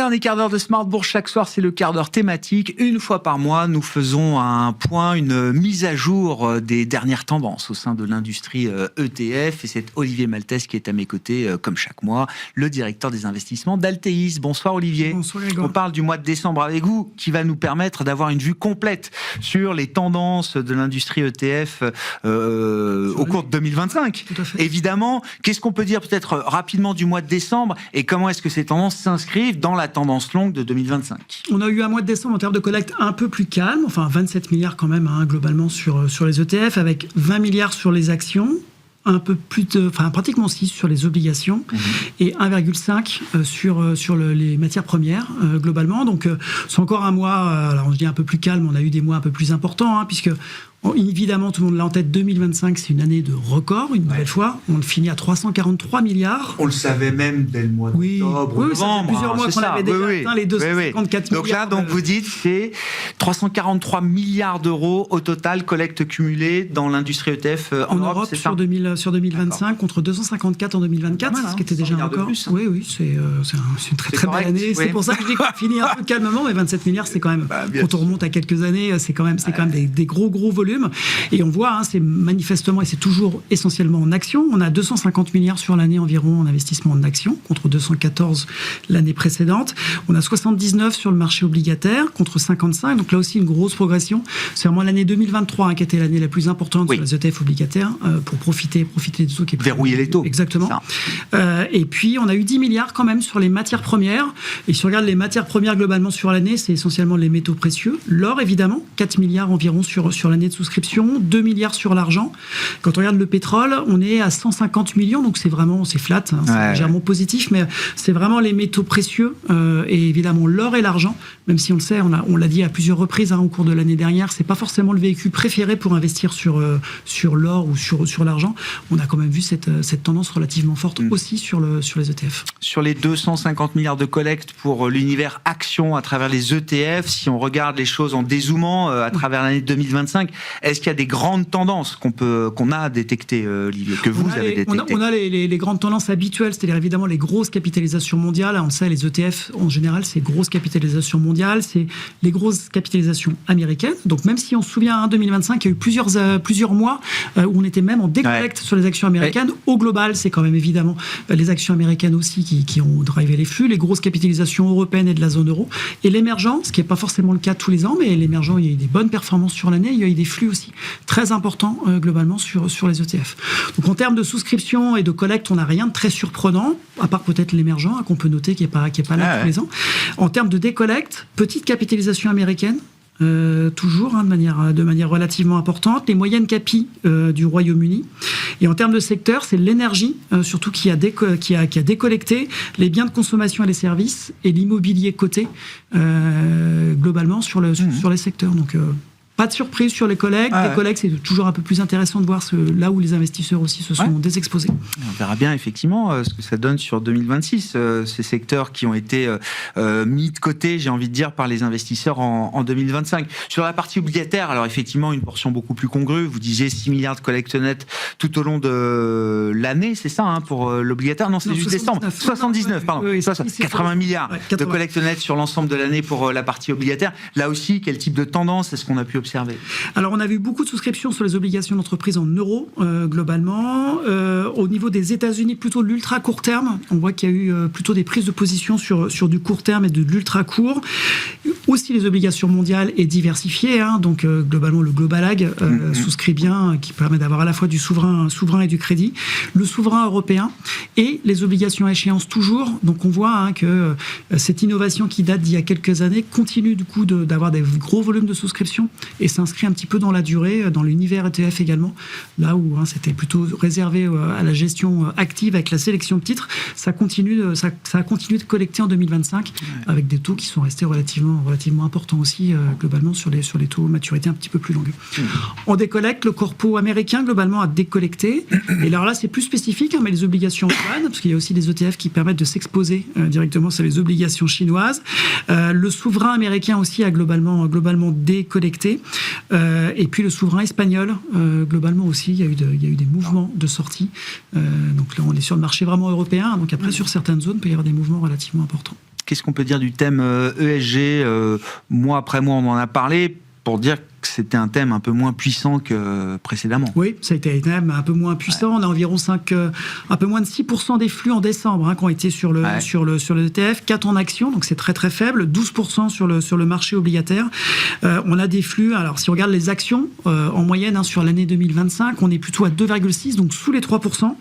dernier quart d'heure de Smart Bourse chaque soir, c'est le quart d'heure thématique. Une fois par mois, nous faisons un point, une mise à jour des dernières tendances au sein de l'industrie ETF. Et c'est Olivier Maltès qui est à mes côtés, comme chaque mois, le directeur des investissements d'Altéis. Bonsoir Olivier. Bonsoir Grégoire. On parle du mois de décembre avec vous, qui va nous permettre d'avoir une vue complète sur les tendances de l'industrie ETF au cours de 2025. Tout à fait. Évidemment, qu'est-ce qu'on peut dire peut-être rapidement du mois de décembre et comment est-ce que ces tendances s'inscrivent dans la tendance longue de 2025? On a eu un mois de décembre en termes de collecte un peu plus calme, enfin 27 milliards quand même globalement sur les ETF, avec 20 milliards sur les actions, un peu plus pratiquement 6 sur les obligations et 1,5 sur les matières premières globalement. Donc c'est encore un mois, alors on se dit un peu plus calme, on a eu des mois un peu plus importants, puisque évidemment, tout le monde l'a en tête, 2025, c'est une année de record, une nouvelle fois. On le finit à 343 milliards. On le savait même dès le mois d'octobre, novembre. Ça fait plusieurs mois qu'on avait déjà atteint les 254 milliards. Donc là, vous dites, c'est 343 milliards d'euros au total, collecte cumulée dans l'industrie ETF en Europe, sur 2025, contre 254 en 2024, ce qui était déjà un record. Oui, c'est une très très belle année. C'est pour ça que je dis qu'on finit un peu calmement, mais 27 milliards, c'est quand même, quand on remonte à quelques années, c'est quand même des gros volumes. Et on voit, c'est manifestement, et c'est toujours essentiellement en actions. On a 250 milliards sur l'année environ en investissement en actions, contre 214 l'année précédente. On a 79 sur le marché obligataire, contre 55. Donc là aussi, une grosse progression. C'est vraiment l'année 2023 qui a été l'année la plus importante sur les ETF obligataires pour profiter des taux qui est verrouiller les taux. Exactement. Et puis, on a eu 10 milliards quand même sur les matières premières. Et si on regarde les matières premières globalement sur l'année, c'est essentiellement les métaux précieux. L'or, évidemment, 4 milliards environ sur l'année de souscription, 2 milliards sur l'argent. Quand on regarde le pétrole, on est à 150 millions, donc c'est flat, c'est légèrement positif, mais c'est vraiment les métaux précieux et évidemment l'or et l'argent, même si on le sait, on l'a dit à plusieurs reprises au cours de l'année dernière, c'est pas forcément le véhicule préféré pour investir sur l'or ou sur l'argent. On a quand même vu cette tendance relativement forte aussi sur les ETF. Sur les 250 milliards de collecte pour l'univers action à travers les ETF, si on regarde les choses en dézoomant à travers l'année 2025, est-ce qu'il y a des grandes tendances qu'on a détectées, Olivier, que vous avez détectées? On a les grandes tendances habituelles, c'est-à-dire évidemment les grosses capitalisations mondiales. On le sait, les ETF, en général, c'est grosses capitalisations mondiales, c'est les grosses capitalisations américaines. Donc même si on se souvient, en 2025, il y a eu plusieurs mois où on était même en décollecte sur les actions américaines. Au global, c'est quand même évidemment les actions américaines aussi qui ont drivé les flux, les grosses capitalisations européennes et de la zone euro. Et l'émergent, ce qui n'est pas forcément le cas tous les ans, mais l'émergent, il y a eu des bonnes performances sur l'année, il y a eu des flux aussi très importants globalement sur les ETF. Donc en termes de souscription et de collecte, on n'a rien de très surprenant, à part peut-être l'émergent qu'on peut noter qui est pas là tous les ans. En termes de décollecte, petite capitalisation américaine, toujours de manière relativement importante, les moyennes capis du Royaume-Uni. Et en termes de secteur, c'est l'énergie surtout qui a décollecté, les biens de consommation et les services et l'immobilier coté globalement sur les secteurs. Donc pas de surprise sur les collectes. Les collectes, c'est toujours un peu plus intéressant de voir là où les investisseurs aussi se sont désexposés. On verra bien effectivement ce que ça donne sur 2026, ces secteurs qui ont été mis de côté, j'ai envie de dire, par les investisseurs en 2025. Sur la partie obligataire, alors effectivement, une portion beaucoup plus congrue. Vous disiez 6 milliards de collecte nette tout au long de l'année, c'est ça, pour l'obligataire? Non, c'est juste décembre. 79, pardon. Oui, 80 milliards de collecte nette sur l'ensemble de l'année pour la partie obligataire. Là aussi, quel type de tendance est-ce qu'on a pu observer? Alors, on a vu beaucoup de souscriptions sur les obligations d'entreprise en euros, globalement. Au niveau des États-Unis, plutôt de l'ultra court terme. On voit qu'il y a eu plutôt des prises de position sur du court terme et de l'ultra court. Aussi, les obligations mondiales et diversifiées. Donc, globalement, le Global Ag souscrit bien, qui permet d'avoir à la fois du souverain et du crédit. Le souverain européen et les obligations à échéance toujours. Donc, on voit que cette innovation qui date d'il y a quelques années continue du coup d'avoir des gros volumes de souscription et s'inscrit un petit peu dans la durée, dans l'univers ETF également, là où c'était plutôt réservé à la gestion active avec la sélection de titres. Ça a continué de collecter en 2025 avec des taux qui sont restés relativement importants aussi globalement sur les taux maturité un petit peu plus longue. En décollecte, le corpo américain globalement a décollecté. Et alors là, c'est plus spécifique, mais les obligations yuan, parce qu'il y a aussi des ETF qui permettent de s'exposer directement sur les obligations chinoises. Le souverain américain aussi a globalement décollecté. Et puis le souverain espagnol, globalement aussi, il y a eu des mouvements de sortie. Donc là, on est sur le marché vraiment européen. Donc après, sur certaines zones, il peut y avoir des mouvements relativement importants. qu'est-ce qu'on peut dire du thème ESG? Mois après mois, on en a parlé pour dire que c'était un thème un peu moins puissant que précédemment. Oui, ça a été un thème un peu moins puissant. On a environ un peu moins de 6% des flux en décembre qui ont été sur le ETF, 4 en actions, donc c'est très très faible, 12% sur le marché obligataire. On a des flux, alors si on regarde les actions, en moyenne sur l'année 2025, on est plutôt à 2,6, donc sous les 3%.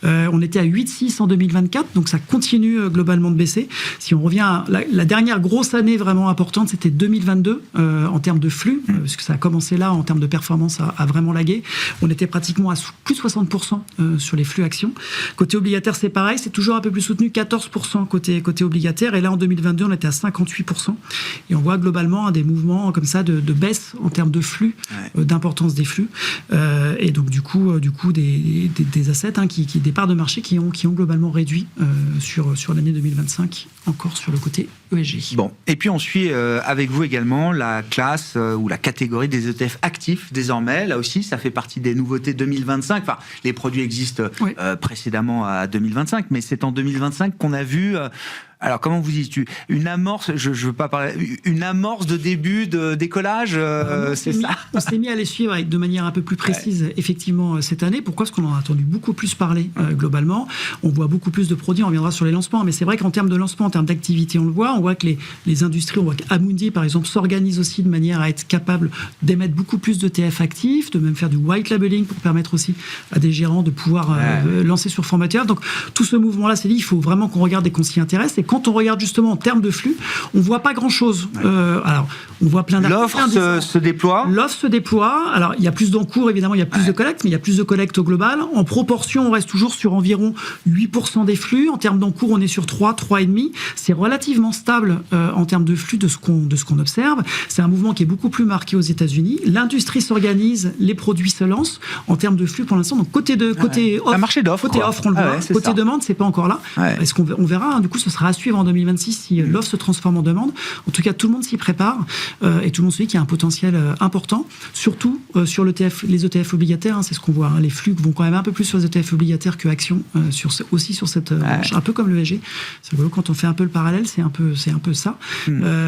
On était à 8,6 en 2024, donc ça continue globalement de baisser. Si on revient à la dernière grosse année vraiment importante, c'était 2022 en termes de flux, parce que ça a commencé là en termes de performance à vraiment laguer. On était pratiquement à plus de 60% sur les flux actions. Côté obligataire, c'est pareil, c'est toujours un peu plus soutenu, 14% côté obligataire. Et là, en 2022, on était à 58%. Et on voit globalement des mouvements comme ça de baisse en termes de flux, d'importance des flux. Et donc, du coup des assets, des parts de marché qui ont globalement réduit sur l'année 2025, encore sur le côté ESG. Bon, et puis on suit avec vous également la classe ou la catégorie des ETF actifs désormais. Là aussi, ça fait partie des nouveautés 2025. Enfin, les produits existent précédemment à 2025, mais c'est en 2025 qu'on a vu... alors, comment vous dites, une amorce, je veux pas parler, une amorce de début de décollage, c'est ça? On s'est mis à les suivre de manière un peu plus précise, effectivement, cette année. Pourquoi? Parce qu'on en a entendu beaucoup plus parler, globalement. On voit beaucoup plus de produits, on reviendra sur les lancements, mais c'est vrai qu'en termes de lancement, en termes d'activité, on voit que les industries, on voit qu'Amundi, par exemple, s'organise aussi de manière à être capable d'émettre beaucoup plus d'ETF actifs, de même faire du white labeling pour permettre aussi à des gérants de pouvoir lancer sur format ETF. Donc, tout ce mouvement-là, c'est dit, il faut vraiment qu'on regarde et qu'on s'y intéresse. Et quand on regarde justement en termes de flux, on voit pas grand-chose. Alors, on voit plein d'articles. L'offre se déploie. L'offre se déploie. Alors, il y a plus d'encours, évidemment, il y a plus de collecte, mais il y a plus de collecte au global. En proportion, on reste toujours sur environ 8% des flux. En termes d'encours, on est sur 3,5. C'est relativement stable en termes de flux de ce qu'on observe. C'est un mouvement qui est beaucoup plus marqué aux États-Unis. L'industrie s'organise, les produits se lancent. En termes de flux, pour l'instant, donc côté offre, un marché d'offre. Côté offre, on le voit. Côté demande, c'est pas encore là. Est-ce qu'on verra? Du coup, ce sera à suivre en 2026 si l'offre se transforme en demande. En tout cas, tout le monde s'y prépare et tout le monde se dit qu'il y a un potentiel important, surtout sur les ETF obligataires. C'est ce qu'on voit. Les flux vont quand même un peu plus sur les ETF obligataires que actions, aussi sur cette branche, un peu comme l'ESG. C'est rigolo, quand on fait un peu le parallèle, c'est un peu ça.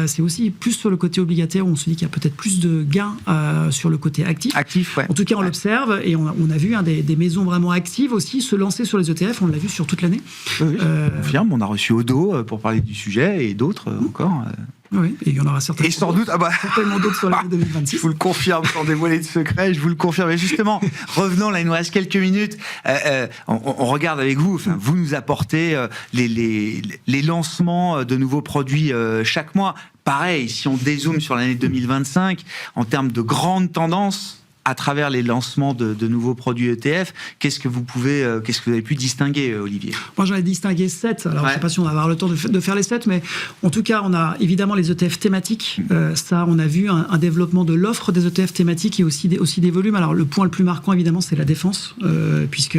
C'est aussi plus sur le côté obligataire où on se dit qu'il y a peut-être plus de gains sur le côté actif. En tout cas, on l'observe et on a vu des maisons vraiment actives aussi se lancer sur les ETF. On l'a vu sur toute l'année. Oui, je confirme. On a reçu Odo pour parler du sujet et d'autres encore. Oui, et il y en aura certainement. Et sans doute, certainement d'autres sur l'année 2026. Je vous le confirme, sans dévoiler de secret, je vous le confirme. Et justement, revenons, là, il nous reste quelques minutes. On regarde avec vous, vous nous apportez les lancements de nouveaux produits chaque mois. Pareil, si on dézoome sur l'année 2025, en termes de grandes tendances, à travers les lancements de nouveaux produits ETF, qu'est-ce que vous avez pu distinguer, Olivier? Moi, j'en ai distingué 7. Alors, je ne sais pas si on va avoir le temps de faire les 7, mais en tout cas, on a évidemment les ETF thématiques. Ça, on a vu un développement de l'offre des ETF thématiques et aussi des volumes. Alors, le point le plus marquant, évidemment, c'est la défense, puisque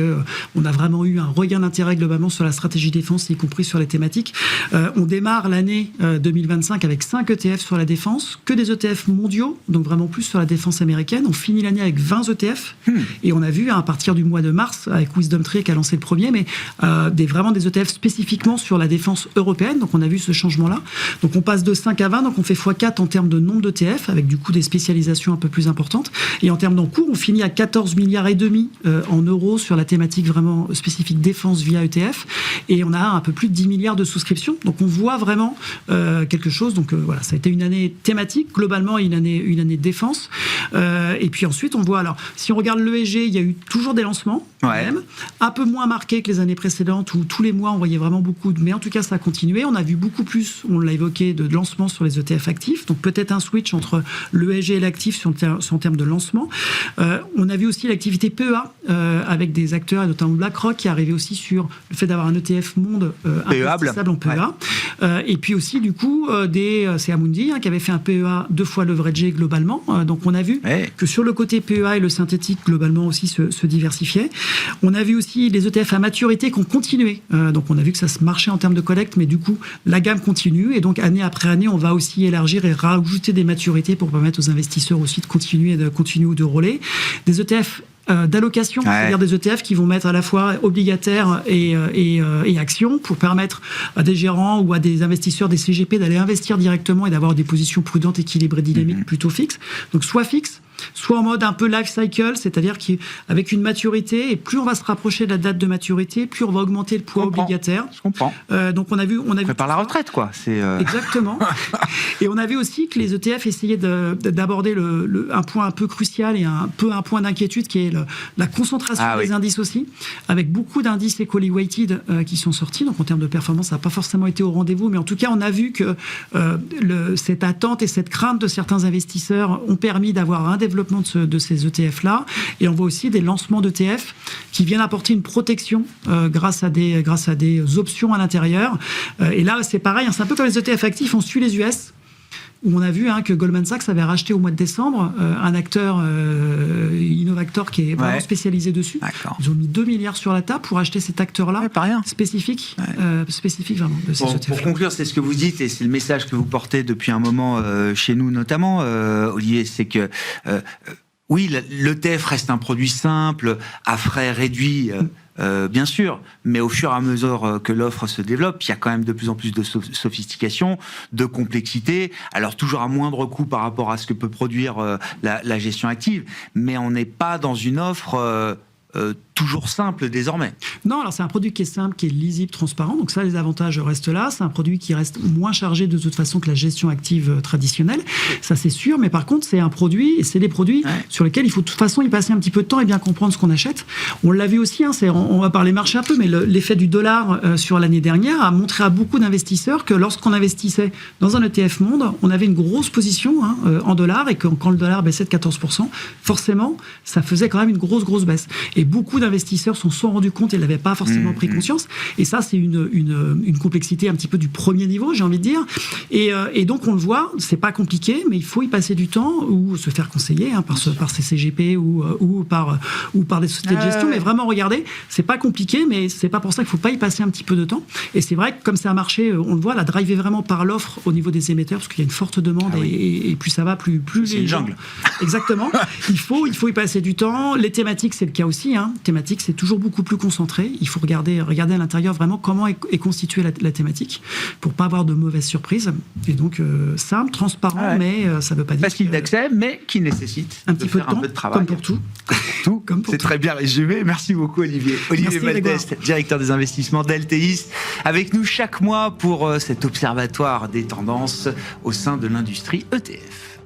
on a vraiment eu un regain d'intérêt globalement sur la stratégie défense, y compris sur les thématiques. On démarre l'année 2025 avec 5 ETF sur la défense, que des ETF mondiaux, donc vraiment plus sur la défense américaine. On finit l'année avec 20 ETF et on a vu à partir du mois de mars avec WisdomTree qui a lancé le premier, mais vraiment des ETF spécifiquement sur la défense européenne. Donc on a vu ce changement-là. Donc on passe de 5 à 20, donc on fait x4 en termes de nombre d'ETF avec du coup des spécialisations un peu plus importantes. Et en termes d'encours, on finit à 14,5 milliards en euros sur la thématique vraiment spécifique défense via ETF. Et on a un peu plus de 10 milliards de souscriptions. Donc on voit vraiment quelque chose. Donc voilà, ça a été une année thématique globalement et une année défense. Et puis ensuite, on voit, alors, si on regarde l'ESG, il y a eu toujours des lancements, même, un peu moins marqués que les années précédentes, où tous les mois, on voyait vraiment beaucoup, mais en tout cas, ça a continué. On a vu beaucoup plus, on l'a évoqué, de lancements sur les ETF actifs, donc peut-être un switch entre l'ESG et l'actif en termes de lancement. On a vu aussi l'activité PEA, avec des acteurs, notamment BlackRock, qui est arrivé aussi sur le fait d'avoir un ETF monde investissable en PEA. Et puis aussi, du coup, c'est Amundi qui avait fait un PEA 2 fois leveragé globalement. Donc on a vu que sur le côté côté PEA et le synthétique, globalement aussi, se diversifiaient. On a vu aussi les ETF à maturité qui ont continué. Donc, on a vu que ça se marchait en termes de collecte, mais du coup, la gamme continue. Et donc, année après année, on va aussi élargir et rajouter des maturités pour permettre aux investisseurs aussi de continuer ou de rouler. Des ETF d'allocation, c'est-à-dire des ETF qui vont mettre à la fois obligataires et actions pour permettre à des gérants ou à des investisseurs des CGP d'aller investir directement et d'avoir des positions prudentes, équilibrées, dynamiques, plutôt fixes. Donc soit fixes, soit en mode un peu life cycle, c'est-à-dire qu'avec une maturité, et plus on va se rapprocher de la date de maturité, plus on va augmenter le poids obligataire. Je comprends. Donc on a vu prépare la retraite, quoi. Exactement. Et on a vu aussi que les ETF essayaient d'aborder un point un peu crucial et un point d'inquiétude qui est la concentration des indices aussi, avec beaucoup d'indices equally weighted qui sont sortis. Donc en termes de performance, ça n'a pas forcément été au rendez-vous, mais en tout cas, on a vu que cette attente et cette crainte de certains investisseurs ont permis d'avoir un développement de ces ETF-là. Et on voit aussi des lancements d'ETF qui viennent apporter une protection grâce à des options à l'intérieur. Et là, c'est pareil, c'est un peu comme les ETF actifs, on suit les US, où on a vu que Goldman Sachs avait racheté au mois de décembre un acteur, Innovactor, qui est vraiment spécialisé dessus. D'accord. Ils ont mis 2 milliards sur la table pour acheter cet acteur-là, spécifique vraiment de ces ETF. Pour conclure, c'est ce que vous dites et c'est le message que vous portez depuis un moment chez nous notamment, Olivier, c'est que oui, l'ETF reste un produit simple, à frais réduits, bien sûr, mais au fur et à mesure que l'offre se développe, il y a quand même de plus en plus de sophistication, de complexité, alors toujours à moindre coût par rapport à ce que peut produire la gestion active, mais on n'est pas dans une offre toujours simple désormais. Non, alors c'est un produit qui est simple, qui est lisible, transparent, donc ça, les avantages restent là. C'est un produit qui reste moins chargé de toute façon que la gestion active traditionnelle, ça c'est sûr, mais par contre c'est un produit, et c'est des produits sur lesquels il faut de toute façon y passer un petit peu de temps et bien comprendre ce qu'on achète. On l'a vu aussi, on va parler marché un peu, mais l'effet du dollar sur l'année dernière a montré à beaucoup d'investisseurs que lorsqu'on investissait dans un ETF monde, on avait une grosse position en dollars, et que quand le dollar baissait de 14%, forcément, ça faisait quand même une grosse baisse. Et beaucoup d'investisseurs s'en sont rendus compte et n'avaient pas forcément pris conscience. Et ça, c'est une complexité un petit peu du premier niveau, j'ai envie de dire. Et donc, on le voit, c'est pas compliqué, mais il faut y passer du temps ou se faire conseiller par ces CGP ou par des sociétés de gestion. Mais vraiment, regardez, c'est pas compliqué, mais c'est pas pour ça qu'il faut pas y passer un petit peu de temps. Et c'est vrai que comme c'est un marché, on le voit, là, drivé vraiment par l'offre au niveau des émetteurs, parce qu'il y a une forte demande et plus ça va, plus c'est une jungle. Exactement. Il faut y passer du temps. Les thématiques, c'est le cas aussi. Thématique, c'est toujours beaucoup plus concentré. Il faut regarder à l'intérieur vraiment comment est constituée la thématique pour pas avoir de mauvaises surprises. Et donc, simple, transparent, mais ça veut pas dire... Facile d'accès, mais qui nécessite un petit peu de temps, travail. Comme pour tout. C'est très bien résumé. Merci beaucoup, Olivier. Olivier Valdest, directeur des investissements d'Altéis, avec nous chaque mois pour cet observatoire des tendances au sein de l'industrie ETF.